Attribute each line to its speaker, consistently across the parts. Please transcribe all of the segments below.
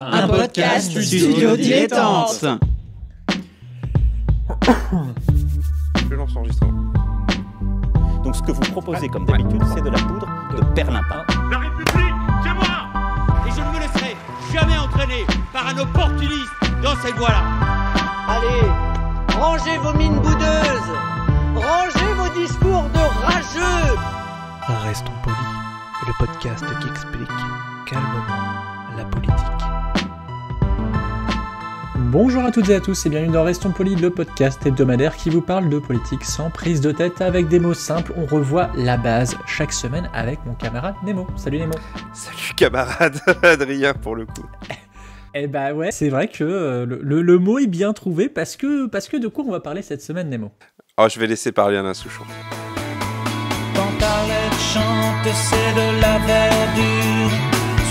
Speaker 1: Un podcast du studio Dilettante.
Speaker 2: Je lance l'enregistrement.
Speaker 3: Donc ce que vous proposez comme d'habitude, c'est de la poudre de perlimpin.
Speaker 4: La République, c'est moi. Et je ne me laisserai jamais entraîner par un opportuniste dans cette voie-là.
Speaker 5: Allez, rangez vos mines boudeuses. Rangez vos discours de rageux.
Speaker 6: Restons polis, le podcast qui explique calmement la politique.
Speaker 7: Bonjour à toutes et à tous et bienvenue dans Restons Polis, le podcast hebdomadaire qui vous parle de politique sans prise de tête avec des mots simples. On revoit la base chaque semaine avec mon camarade Nemo. Salut Nemo.
Speaker 2: Salut camarade Adrien pour le coup.
Speaker 7: Eh bah ouais, c'est vrai que le mot est bien trouvé parce que de quoi on va parler cette semaine Nemo?
Speaker 2: Oh, je vais laisser parler Alain Souchon.
Speaker 8: Quand Arlette chante, c'est de la verdure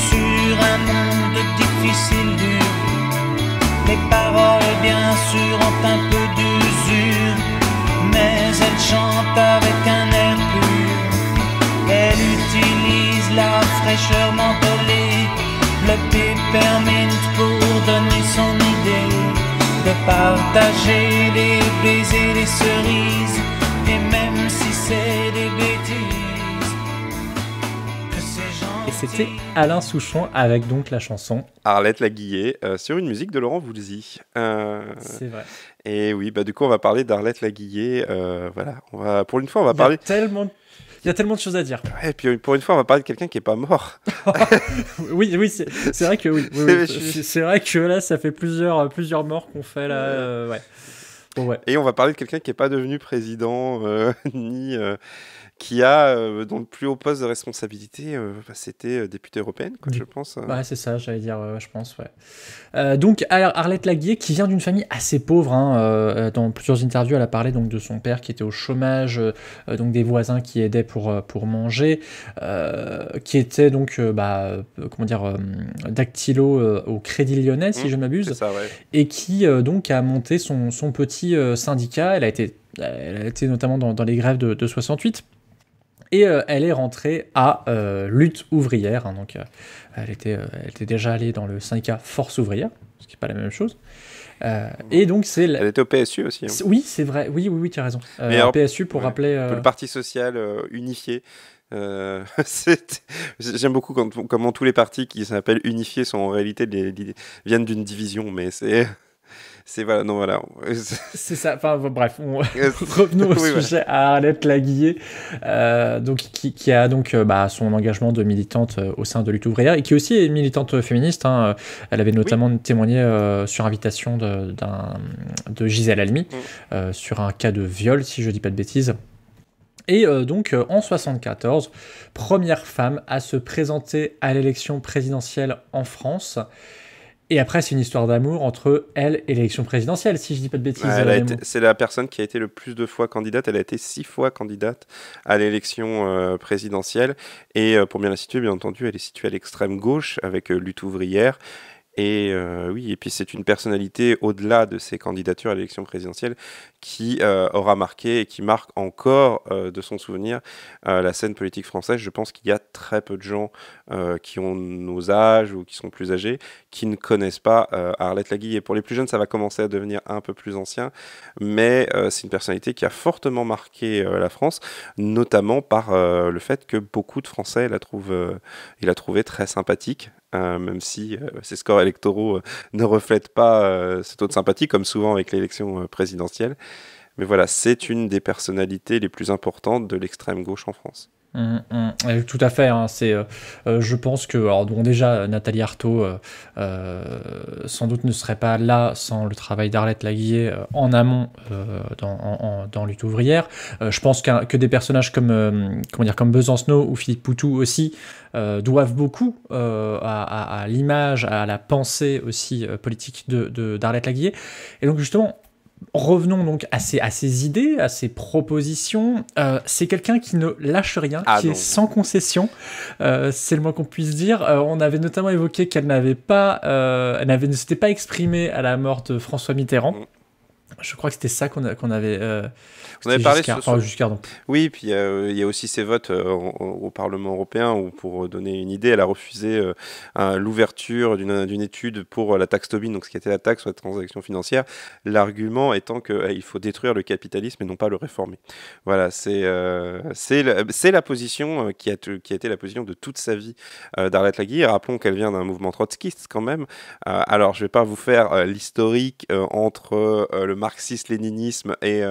Speaker 8: sur un monde difficile dur. Les paroles, bien sûr, ont un peu d'usure, mais elle chante avec un air pur. Elle utilise la fraîcheur mentholée, le peppermint pour donner son idée, de partager les baisers, les cerises, et même si c'est des bêtises, que c'est gentil.
Speaker 7: Et c'était Alain Souchon avec donc la chanson
Speaker 2: Arlette Laguillet sur une musique de Laurent Voulzy.
Speaker 7: C'est vrai.
Speaker 2: Et oui, bah du coup on va parler d'Arlette Laguillet. Voilà, pour une fois on va parler.
Speaker 7: Il y a tellement de choses à dire.
Speaker 2: Ouais, et puis pour une fois on va parler de quelqu'un qui est pas mort.
Speaker 7: oui, c'est vrai que oui. C'est vrai que là ça fait plusieurs morts qu'on fait là. Ouais. Bon, ouais.
Speaker 2: Et on va parler de quelqu'un qui est pas devenu président ni qui a dans le plus haut poste de responsabilité, c'était députée européenne, quoi, je pense.
Speaker 7: Ouais, c'est ça, j'allais dire, je pense, ouais. Donc, Arlette Laguillet, qui vient d'une famille assez pauvre, dans plusieurs interviews, elle a parlé donc, de son père qui était au chômage, donc des voisins qui aidaient pour manger, qui était donc, dactylo au Crédit Lyonnais, si je ne m'abuse,
Speaker 2: c'est ça, ouais.
Speaker 7: et qui donc a monté son petit syndicat. Elle a été notamment dans les grèves de 68. Et elle est rentrée à Lutte ouvrière, donc elle était déjà allée dans le syndicat Force ouvrière, ce qui n'est pas la même chose. Et donc elle
Speaker 2: était au PSU aussi. Hein.
Speaker 7: Oui, c'est vrai, oui, tu as raison.
Speaker 2: Mais alors,
Speaker 7: PSU pour rappeler...
Speaker 2: Le Parti social unifié. J'aime beaucoup comment tous les partis qui s'appellent unifiés sont en réalité viennent d'une division, mais c'est voilà.
Speaker 7: C'est ça. Enfin bref, revenons au sujet à Arlette Laguillet, donc qui a donc son engagement de militante au sein de Lutte ouvrière et qui aussi est militante féministe. Elle avait notamment témoigné sur invitation de Gisèle Halimi sur un cas de viol, si je dis pas de bêtises. Et donc en 1974, première femme à se présenter à l'élection présidentielle en France. Et après, c'est une histoire d'amour entre elle et l'élection présidentielle, si je dis pas de bêtises.
Speaker 2: C'est la personne qui a été le plus de fois candidate. Elle a été 6 fois candidate à l'élection présidentielle. Et pour bien la situer, bien entendu, elle est située à l'extrême gauche avec Lutte ouvrière. Et et puis c'est une personnalité au-delà de ses candidatures à l'élection présidentielle qui aura marqué et qui marque encore de son souvenir la scène politique française. Je pense qu'il y a très peu de gens qui ont nos âges ou qui sont plus âgés qui ne connaissent pas Arlette Laguillet. Pour les plus jeunes, ça va commencer à devenir un peu plus ancien, mais c'est une personnalité qui a fortement marqué la France, notamment par le fait que beaucoup de Français la trouvaient très sympathique. Même si ses scores électoraux ne reflètent pas ce taux de sympathie, comme souvent avec l'élection présidentielle. Mais voilà, c'est une des personnalités les plus importantes de l'extrême gauche en France.
Speaker 7: Tout à fait, je pense que déjà Nathalie Arthaud sans doute ne serait pas là sans le travail d'Arlette Laguillet en amont dans Lutte ouvrière. Je pense que des personnages comme Besancenot ou Philippe Poutou aussi doivent beaucoup à l'image, à la pensée aussi politique d'Arlette Laguillet. Et donc justement, revenons donc à ses idées, à ses propositions. C'est quelqu'un qui ne lâche rien, est sans concession. C'est le moins qu'on puisse dire. On avait notamment évoqué qu'elle ne s'était pas exprimée à la mort de François Mitterrand. Je crois que c'était ça qu'on avait.
Speaker 2: On avait parlé
Speaker 7: Giscard, donc.
Speaker 2: Oui, puis il y a aussi ses votes au Parlement européen où, pour donner une idée, elle a refusé l'ouverture d'une étude pour la taxe Tobin, donc ce qui était la taxe sur les transactions financières. L'argument étant qu'il faut détruire le capitalisme et non pas le réformer. Voilà, c'est la position qui a été la position de toute sa vie d'Arlette Laguiller. Rappelons qu'elle vient d'un mouvement trotskiste quand même. Alors, je ne vais pas vous faire l'historique entre le marxisme-léninisme et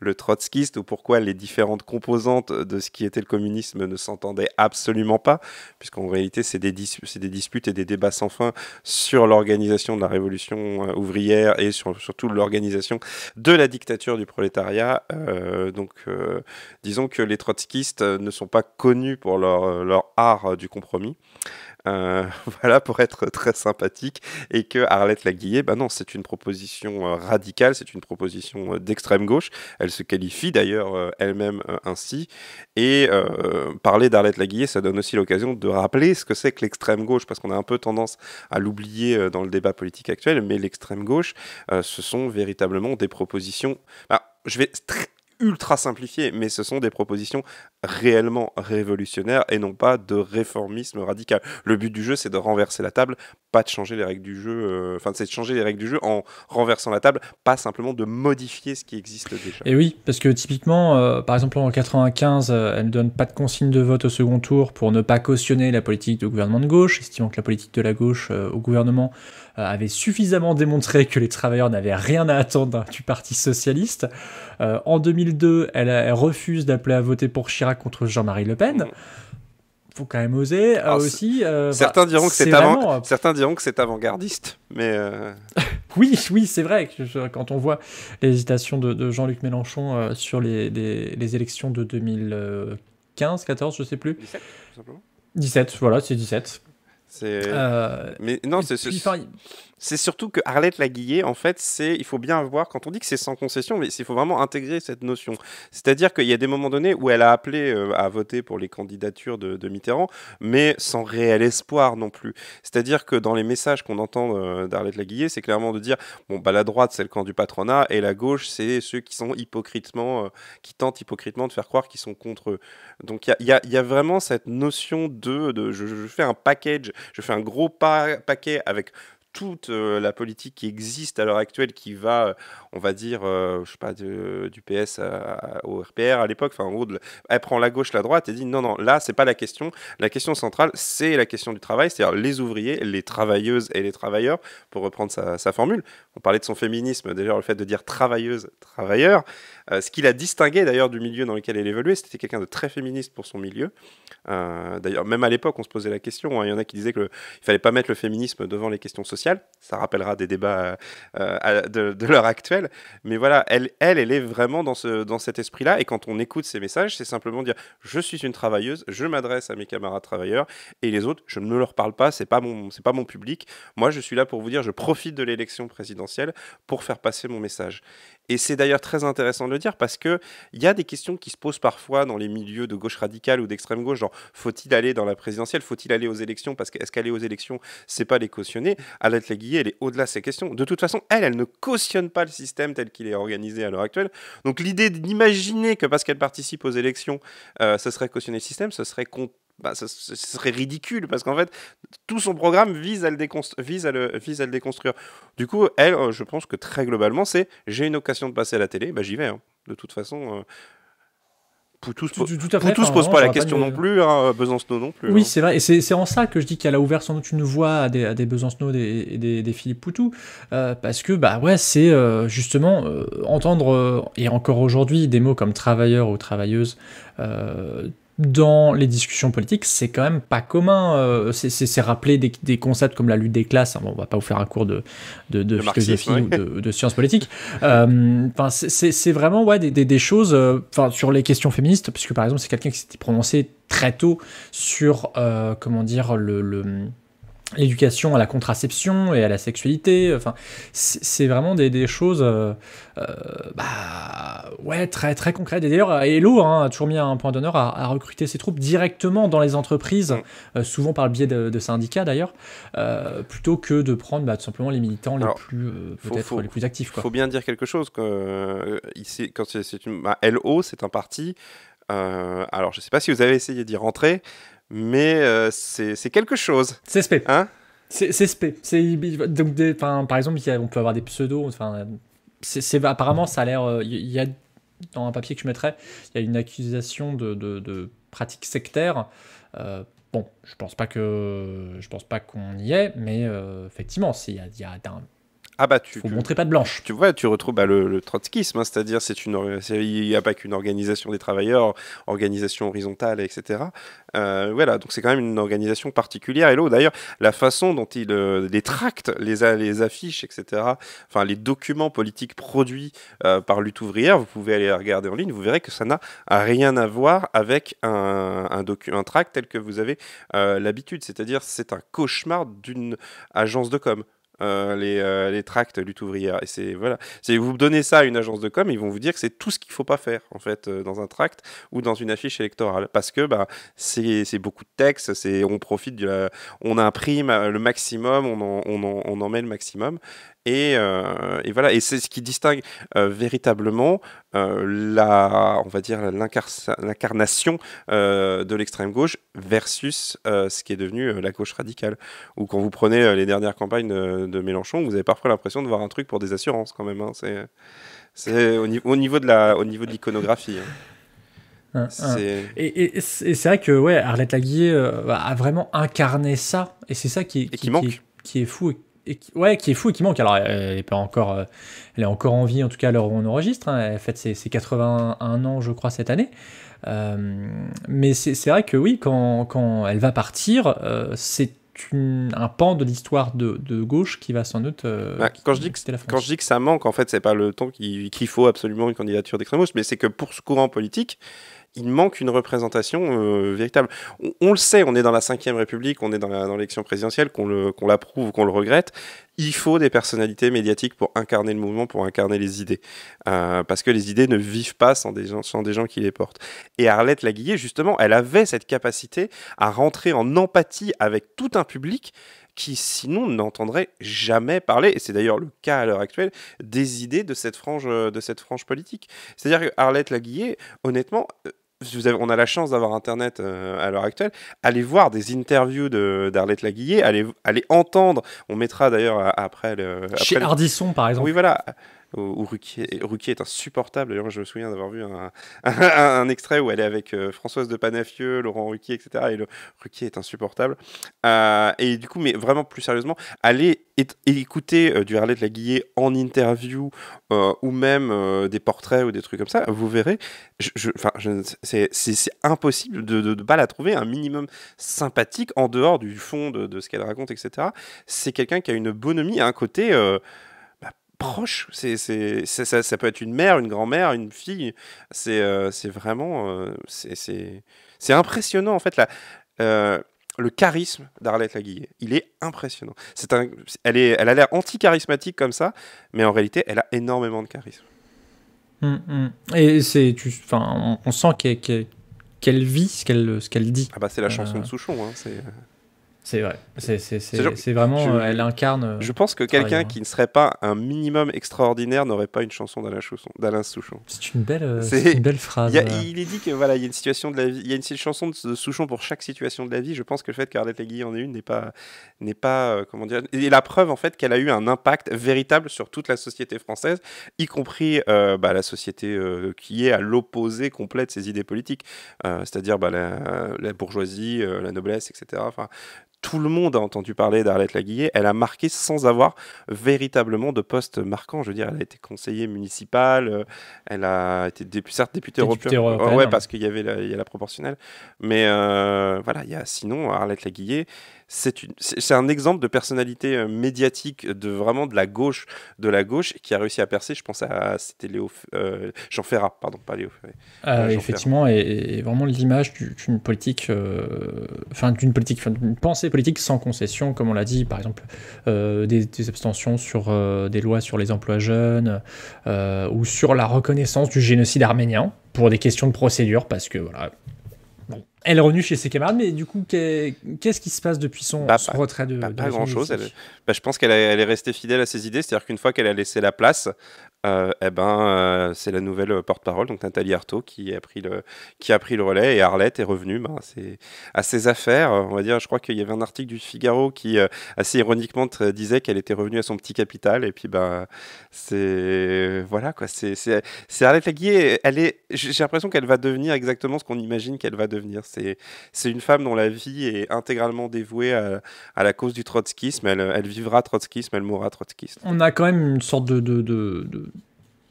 Speaker 2: le trotskiste, ou pourquoi les différentes composantes de ce qui était le communisme ne s'entendaient absolument pas, puisqu'en réalité c'est des disputes et des débats sans fin sur l'organisation de la révolution ouvrière et surtout l'organisation de la dictature du prolétariat. Disons que les trotskistes ne sont pas connus pour leur art du compromis. Voilà, pour être très sympathique, et que Arlette Laguiller, non, c'est une proposition radicale, c'est une proposition d'extrême gauche. Elle se qualifie d'ailleurs elle-même ainsi, et parler d'Arlette Laguiller, ça donne aussi l'occasion de rappeler ce que c'est que l'extrême gauche, parce qu'on a un peu tendance à l'oublier dans le débat politique actuel, mais l'extrême gauche, ce sont véritablement des propositions... je vais ultra simplifié, mais ce sont des propositions réellement révolutionnaires et non pas de réformisme radical. Le but du jeu, c'est de renverser la table, pas de changer les règles du jeu, c'est de changer les règles du jeu en renversant la table, pas simplement de modifier ce qui existe déjà.
Speaker 7: Et oui, parce que typiquement, par exemple en 95, elle ne donne pas de consigne de vote au second tour pour ne pas cautionner la politique du gouvernement de gauche, estimant que la politique de la gauche au gouvernement avait suffisamment démontré que les travailleurs n'avaient rien à attendre du Parti socialiste. En 2002, elle refuse d'appeler à voter pour Chirac contre Jean-Marie Le Pen. Faut quand même oser aussi.
Speaker 2: Certains diront que c'est avant-gardiste, mais...
Speaker 7: oui, c'est vrai. Quand on voit l'hésitation de Jean-Luc Mélenchon sur les élections de 2015, 14, je sais plus.
Speaker 2: 17, tout simplement.
Speaker 7: 17, voilà, c'est 17.
Speaker 2: Mais non, c'est surtout que Arlette Laguiller, en fait, il faut bien voir, quand on dit que c'est sans concession, mais il faut vraiment intégrer cette notion. C'est-à-dire qu'il y a des moments donnés où elle a appelé à voter pour les candidatures de Mitterrand, mais sans réel espoir non plus. C'est-à-dire que dans les messages qu'on entend d'Arlette Laguiller, c'est clairement de dire, la droite, c'est le camp du patronat, et la gauche, c'est ceux qui sont qui tentent hypocritement de faire croire qu'ils sont contre eux. Donc il y a vraiment cette notion je fais un package, je fais un gros paquet avec toute la politique qui existe à l'heure actuelle, qui va, on va dire, du PS au RPR à l'époque, en gros, elle prend la gauche, la droite, et dit non, là, c'est pas la question. La question centrale, c'est la question du travail, c'est-à-dire les ouvriers, les travailleuses et les travailleurs, pour reprendre sa formule. On parlait de son féminisme, d'ailleurs, le fait de dire travailleuse, travailleur. Ce qui l'a distingué, d'ailleurs, du milieu dans lequel elle évoluait, c'était quelqu'un de très féministe pour son milieu. D'ailleurs, même à l'époque, on se posait la question. Il y en a qui disaient qu'il ne fallait pas mettre le féminisme devant les questions sociales. Ça rappellera des débats de l'heure actuelle. Mais voilà, elle est vraiment dans cet esprit-là. Et quand on écoute ces messages, c'est simplement dire « Je suis une travailleuse, je m'adresse à mes camarades travailleurs, et les autres, je ne leur parle pas, c'est pas mon public. Moi, je suis là pour vous dire, je profite de l'élection présidentielle pour faire passer mon message. » Et c'est d'ailleurs très intéressant de le dire, parce qu'il y a des questions qui se posent parfois dans les milieux de gauche radicale ou d'extrême gauche, genre faut-il aller dans la présidentielle, faut-il aller aux élections, parce qu'est-ce qu'aller aux élections, c'est pas les cautionner. Arlette Laguiller, elle est au-delà de ces questions. De toute façon, elle ne cautionne pas le système tel qu'il est organisé à l'heure actuelle. Donc l'idée d'imaginer que parce qu'elle participe aux élections, ce serait cautionner le système, ce serait ce serait ridicule, parce qu'en fait tout son programme vise à le déconstruire. Du coup, elle, je pense que très globalement, c'est j'ai une occasion de passer à la télé, j'y vais. De toute façon, Poutou se pose pas la question non plus, Besancenot non plus.
Speaker 7: Oui, c'est vrai, et c'est en ça que je dis qu'elle a ouvert sans doute une voie à des Besancenot et des Philippe Poutou, parce que c'est justement entendre, et encore aujourd'hui, des mots comme travailleur ou travailleuse dans les discussions politiques, c'est quand même pas commun. C'est rappeler des concepts comme la lutte des classes. On va pas vous faire un cours de philosophie ou de sciences politiques. C'est vraiment des choses sur les questions féministes, puisque par exemple c'est quelqu'un qui s'était prononcé très tôt sur l'éducation à la contraception et à la sexualité. Enfin, c'est vraiment des choses ouais, très, très concrètes. Et d'ailleurs, Hello a toujours mis un point d'honneur à recruter ses troupes directement dans les entreprises, souvent par le biais de syndicats d'ailleurs, plutôt que de prendre tout simplement les militants les plus peut-être les plus actifs.
Speaker 2: Il faut bien dire quelque chose. Ici, quand LO, c'est un parti. Alors, je ne sais pas si vous avez essayé d'y rentrer, mais c'est quelque chose.
Speaker 7: CSP.
Speaker 2: Hein?
Speaker 7: C'est CSP. Donc, par exemple, on peut avoir des pseudos. Apparemment, ça a l'air. Il y a, dans un papier que je mettrais, il y a une accusation de pratiques sectaires. Bon, je pense pas qu'on y est, mais effectivement, il y a faut montrer pas de blanche.
Speaker 2: Tu vois, tu retrouves le trotskisme, c'est-à-dire il n'y a pas qu'une organisation des travailleurs, organisation horizontale, etc. Voilà, donc c'est quand même une organisation particulière. Et là, d'ailleurs, la façon dont il les tracts, les affiches, etc., enfin les documents politiques produits par Lutte ouvrière, vous pouvez aller regarder en ligne, vous verrez que ça n'a rien à voir avec un tract tel que vous avez l'habitude. C'est-à-dire, c'est un cauchemar d'une agence de com'. Les tracts Lutte ouvrière, et vous donnez ça à une agence de com', ils vont vous dire que c'est tout ce qu'il faut pas faire en fait dans un tract ou dans une affiche électorale, parce que c'est beaucoup de texte, on profite on imprime le maximum, on en met le maximum. Et voilà, et c'est ce qui distingue véritablement on va dire l'incarnation de l'extrême gauche versus ce qui est devenu la gauche radicale. Ou quand vous prenez les dernières campagnes de Mélenchon, vous avez parfois l'impression de voir un truc pour des assurances quand même. Hein. C'est au niveau de l'iconographie. Hein.
Speaker 7: Et c'est vrai que Arlette Laguiller a vraiment incarné ça, et c'est ça qui manque, qui est fou. Qui est fou et qui manque. Alors, elle est encore en vie, en tout cas à l'heure où on enregistre. Hein. Elle fête ses 81 ans, je crois, cette année. Mais c'est vrai que oui, quand elle va partir, c'est un pan de l'histoire de gauche qui va sans doute.
Speaker 2: Quand je dis que ça manque, en fait, c'est pas le ton qu'il faut absolument une candidature d'extrême gauche, mais c'est que pour ce courant politique, il manque une représentation véritable. On le sait, on est dans la 5e République, on est dans l'élection présidentielle, qu'on l'approuve ou qu'on le regrette. Il faut des personnalités médiatiques pour incarner le mouvement, pour incarner les idées. Parce que les idées ne vivent pas sans des gens qui les portent. Et Arlette Laguiller, justement, elle avait cette capacité à rentrer en empathie avec tout un public qui sinon n'entendrait jamais parler, et c'est d'ailleurs le cas à l'heure actuelle, des idées de cette frange politique. C'est-à-dire que Arlette Laguiller, honnêtement, on a la chance d'avoir Internet à l'heure actuelle, allez voir des interviews d'Arlette Laguiller, allez entendre, on mettra d'ailleurs après
Speaker 7: chez Ardisson par exemple.
Speaker 2: Oui, voilà. Où Ruquier est insupportable. D'ailleurs, je me souviens d'avoir vu un extrait où elle est avec Françoise de Panafieux, Laurent Ruquier, etc. Et Ruquier est insupportable. Et du coup, mais vraiment plus sérieusement, allez écouter du Arlette Laguiller en interview ou même des portraits ou des trucs comme ça. Vous verrez, c'est impossible de ne pas la trouver un minimum sympathique en dehors du fond de ce qu'elle raconte, etc. C'est quelqu'un qui a une bonhomie, un côté... proche, ça peut être une mère, une grand-mère, une fille, c'est vraiment c'est impressionnant en fait le charisme d'Arlette Laguiller, il est impressionnant. Elle a l'air anti-charismatique comme ça, mais en réalité elle a énormément de charisme.
Speaker 7: Et on sent qu'elle vit ce qu'elle dit.
Speaker 2: C'est la chanson de Souchon, hein,
Speaker 7: c'est vrai, c'est vraiment, elle incarne...
Speaker 2: Je pense que quelqu'un qui ne serait pas un minimum extraordinaire n'aurait pas une chanson d'Alain Souchon.
Speaker 7: C'est une belle phrase.
Speaker 2: Il est dit que voilà, il y a une situation de la vie, il y a une chanson de Souchon pour chaque situation de la vie. Je pense que le fait qu'Arlette Laguiller en ait une n'est pas comment dire, et la preuve en fait qu'elle a eu un impact véritable sur toute la société française, y compris la société qui est à l'opposé complet de ses idées politiques, c'est-à-dire la bourgeoisie, la noblesse, etc. Enfin, tout le monde a entendu parler d'Arlette Laguiller. Elle a marqué sans avoir véritablement de poste marquant. Je veux dire, elle a été conseillère municipale, elle a été certes députée européenne. Ouais, parce qu'il y a la proportionnelle. Mais voilà, sinon Arlette Laguiller, c'est un exemple de personnalité médiatique de la gauche qui a réussi à percer. Je pense c'était Jean Ferrat, pardon, pas Léo Ferré.
Speaker 7: Effectivement, et vraiment l'image d'une politique, d'une pensée politique sans concession, comme on l'a dit, par exemple des abstentions sur des lois sur les emplois jeunes ou sur la reconnaissance du génocide arménien pour des questions de procédure, parce que voilà. Bon. Elle est revenue chez ses camarades, mais du coup, qu'est-ce qui se passe depuis son retrait de
Speaker 2: pas grand-chose. Je pense qu'elle est restée fidèle à ses idées, c'est-à-dire qu'une fois qu'elle a laissé la place, c'est la nouvelle porte-parole, donc Nathalie Arthaud, qui a pris le relais, et Arlette est revenue à ses affaires. On va dire, je crois qu'il y avait un article du Figaro qui, assez ironiquement, disait qu'elle était revenue à son petit capital, et puis c'est voilà quoi. C'est Arlette Laguiller. J'ai l'impression qu'elle va devenir exactement ce qu'on imagine qu'elle va devenir. C'est une femme dont la vie est intégralement dévouée à la cause du trotskisme. Elle vivra trotskisme, elle mourra trotskiste.
Speaker 7: On a quand même une sorte de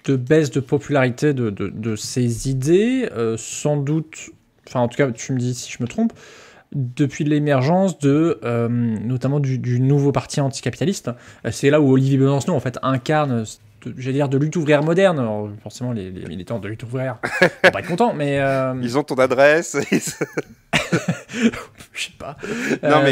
Speaker 7: baisse de popularité de ces idées, sans doute, enfin en tout cas tu me dis si je me trompe, depuis l'émergence notamment du nouveau parti anticapitaliste. C'est là où Olivier Besancenot en fait incarne de lutte ouvrière moderne. Alors, forcément les militants de lutte ouvrière vont pas être contents, mais
Speaker 2: ils ont ton adresse.
Speaker 7: Je sais pas.
Speaker 2: Non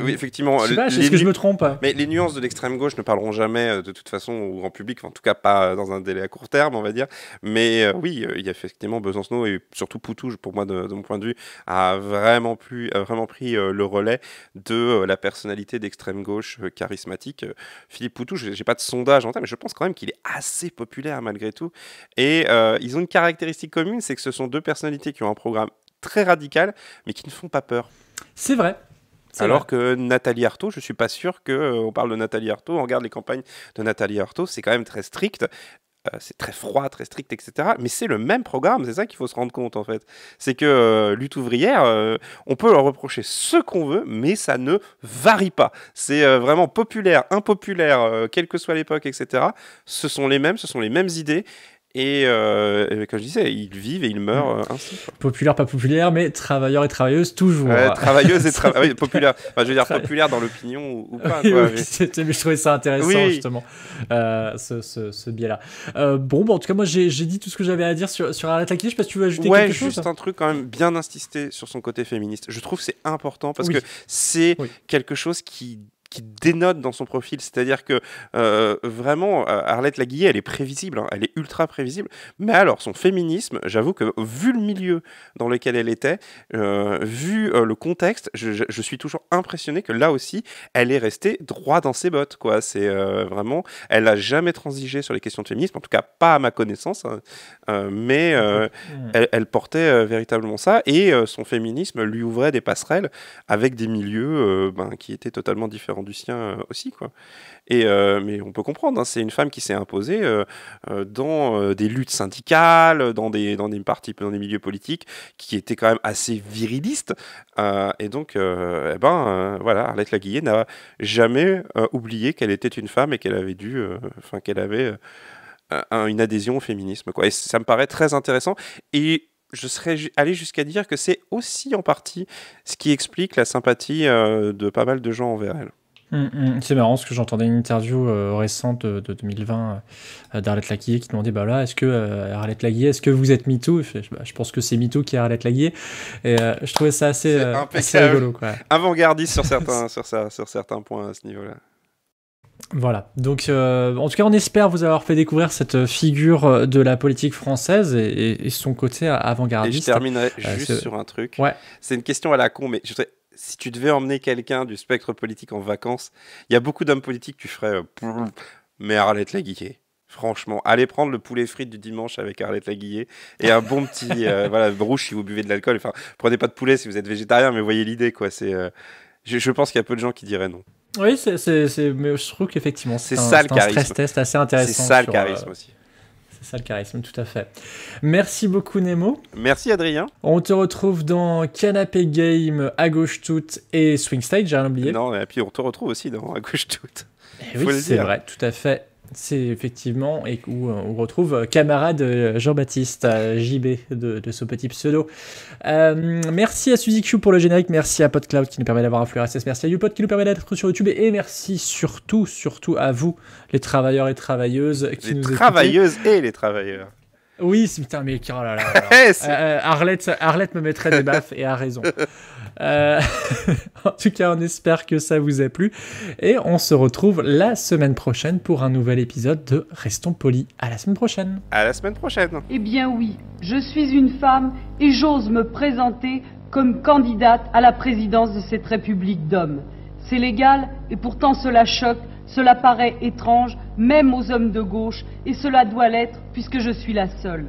Speaker 2: oui, effectivement.
Speaker 7: Je sais pas, est-ce que je me trompe?
Speaker 2: Mais les nuances de l'extrême gauche ne parleront jamais de toute façon au grand public, en tout cas pas dans un délai à court terme, on va dire. Mais oui, il y a effectivement Besancenot et surtout Poutou, pour moi, de mon point de vue, a vraiment pris le relais de la personnalité d'extrême gauche charismatique. Philippe Poutou, j'ai pas de sondage en tête, mais je pense quand même qu'il est assez populaire malgré tout. Et ils ont une caractéristique commune, c'est que ce sont deux personnalités qui ont un programme très radical, mais qui ne font pas peur.
Speaker 7: C'est vrai.
Speaker 2: Alors que Nathalie Arthaud, je suis pas sûr qu'on parle de Nathalie Arthaud, on regarde les campagnes de Nathalie Arthaud, c'est quand même très strict, c'est très froid, très strict, etc. Mais c'est le même programme, c'est ça qu'il faut se rendre compte en fait. C'est que lutte ouvrière, on peut leur reprocher ce qu'on veut, mais ça ne varie pas. C'est vraiment populaire, impopulaire, quelle que soit l'époque, etc. Ce sont les mêmes idées. Et comme je disais, ils vivent et ils meurent ainsi.
Speaker 7: Populaire, pas populaire, mais travailleurs et travailleuses toujours.
Speaker 2: Travailleuses et travailleuses, populaire. Enfin, je veux dire populaire dans l'opinion ou pas.
Speaker 7: Oui, mais je trouvais ça intéressant justement, ce biais-là. En tout cas, moi j'ai dit tout ce que j'avais à dire sur Arlette Laguiller. Je sais pas si tu veux ajouter quelque chose.
Speaker 2: Juste un truc quand même, bien insister sur son côté féministe. Je trouve que c'est important parce que c'est quelque chose qui dénote dans son profil, c'est-à-dire que vraiment Arlette Laguiller, elle est prévisible, elle est ultra prévisible, mais alors son féminisme, j'avoue que vu le milieu dans lequel elle était, vu le contexte, je suis toujours impressionné que là aussi, elle est restée droit dans ses bottes, quoi. C'est vraiment, elle n'a jamais transigé sur les questions de féminisme, en tout cas pas à ma connaissance, mais elle portait véritablement ça, et son féminisme lui ouvrait des passerelles avec des milieux qui étaient totalement différents du sien aussi, quoi. Et mais on peut comprendre, c'est une femme qui s'est imposée dans des luttes syndicales, dans des milieux politiques qui étaient quand même assez virilistes, et donc voilà, Arlette Laguiller n'a jamais oublié qu'elle était une femme et qu'elle avait qu'elle avait une adhésion au féminisme, quoi. Et ça me paraît très intéressant, et je serais allé jusqu'à dire que c'est aussi en partie ce qui explique la sympathie de pas mal de gens envers elle.
Speaker 7: C'est marrant parce que j'entendais une interview récente de 2020 d'Arlette Laguiller qui demandait est-ce que Arlette Laguiller, est-ce que vous êtes MeToo? Je pense que c'est MeToo qui est Arlette Laguiller, et je trouvais ça assez rigolo, quoi.
Speaker 2: Avant-gardiste sur certains points à ce niveau-là.
Speaker 7: Voilà, donc en tout cas on espère vous avoir fait découvrir cette figure de la politique française et son côté avant-gardiste.
Speaker 2: Et je terminerai juste sur un truc.
Speaker 7: Ouais.
Speaker 2: C'est une question à la con, mais si tu devais emmener quelqu'un du spectre politique en vacances, il y a beaucoup d'hommes politiques que tu ferais mais Arlette Laguiller. Franchement, allez prendre le poulet frites du dimanche avec Arlette Laguiller et un bon petit rouge si vous buvez de l'alcool. Enfin, prenez pas de poulet si vous êtes végétarien, mais voyez l'idée, quoi. Je pense qu'il y a peu de gens qui diraient non.
Speaker 7: Oui, mais je trouve qu'effectivement c'est un stress test assez intéressant.
Speaker 2: C'est ça le charisme aussi.
Speaker 7: C'est ça le charisme, tout à fait. Merci beaucoup Nemo.
Speaker 2: Merci Adrien.
Speaker 7: On te retrouve dans Canapé Game, À Gauche Toute et Swing Stage, j'ai rien oublié.
Speaker 2: Non, et puis on te retrouve aussi dans À Gauche Toute.
Speaker 7: Oui, c'est vrai, tout à fait. C'est effectivement, et où on retrouve camarade Jean-Baptiste, JB de ce petit pseudo. Merci à Suzy Q pour le générique, merci à PodCloud qui nous permet d'avoir un flux RSS, merci à YouPod qui nous permet d'être sur YouTube, et merci surtout à vous, les travailleurs et travailleuses qui nous écoutez. Les
Speaker 2: travailleuses et les travailleurs.
Speaker 7: Oui, putain, mais oh là là. Arlette me mettrait des baffes et a raison. En tout cas, on espère que ça vous a plu et on se retrouve la semaine prochaine pour un nouvel épisode de Restons Polis. À la semaine prochaine.
Speaker 2: À la semaine prochaine.
Speaker 9: Eh bien oui, je suis une femme et j'ose me présenter comme candidate à la présidence de cette République d'hommes. C'est légal et pourtant cela choque, cela paraît étrange, même aux hommes de gauche, et cela doit l'être puisque je suis la seule.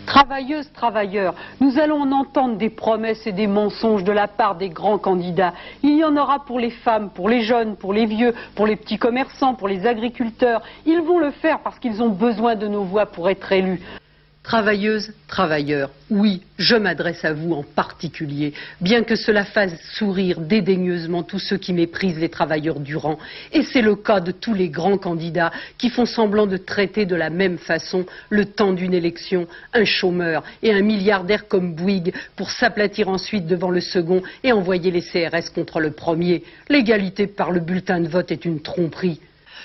Speaker 9: Travailleuses, travailleurs, nous allons en entendre des promesses et des mensonges de la part des grands candidats. Il y en aura pour les femmes, pour les jeunes, pour les vieux, pour les petits commerçants, pour les agriculteurs. Ils vont le faire parce qu'ils ont besoin de nos voix pour être élus. Travailleuses, travailleurs, oui, je m'adresse à vous en particulier, bien que cela fasse sourire dédaigneusement tous ceux qui méprisent les travailleurs du rang. Et c'est le cas de tous les grands candidats qui font semblant de traiter de la même façon, le temps d'une élection, un chômeur et un milliardaire comme Bouygues pour s'aplatir ensuite devant le second et envoyer les CRS contre le premier. L'égalité par le bulletin de vote est une tromperie.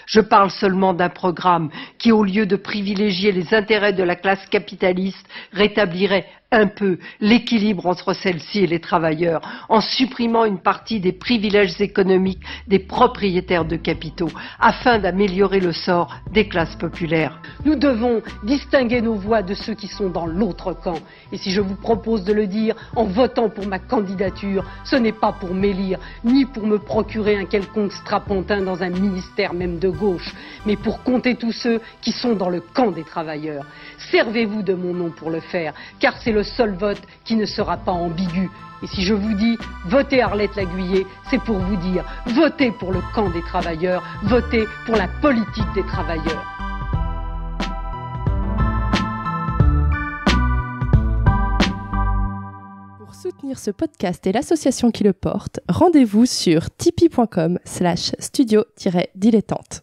Speaker 9: Je parle seulement d'un programme qui, au lieu de privilégier les intérêts de la classe capitaliste, rétablirait un peu l'équilibre entre celle-ci et les travailleurs, en supprimant une partie des privilèges économiques des propriétaires de capitaux, afin d'améliorer le sort des classes populaires. Nous devons distinguer nos voix de ceux qui sont dans l'autre camp. Et si je vous propose de le dire en votant pour ma candidature, ce n'est pas pour m'élire, ni pour me procurer un quelconque strapontin dans un ministère même de gauche, mais pour compter tous ceux qui sont dans le camp des travailleurs. Servez-vous de mon nom pour le faire, car c'est le seul vote qui ne sera pas ambigu. Et si je vous dis votez Arlette Laguiller, c'est pour vous dire votez pour le camp des travailleurs, votez pour la politique des travailleurs.
Speaker 10: Pour soutenir ce podcast et l'association qui le porte, rendez-vous sur tipeee.com/studio-dilettante.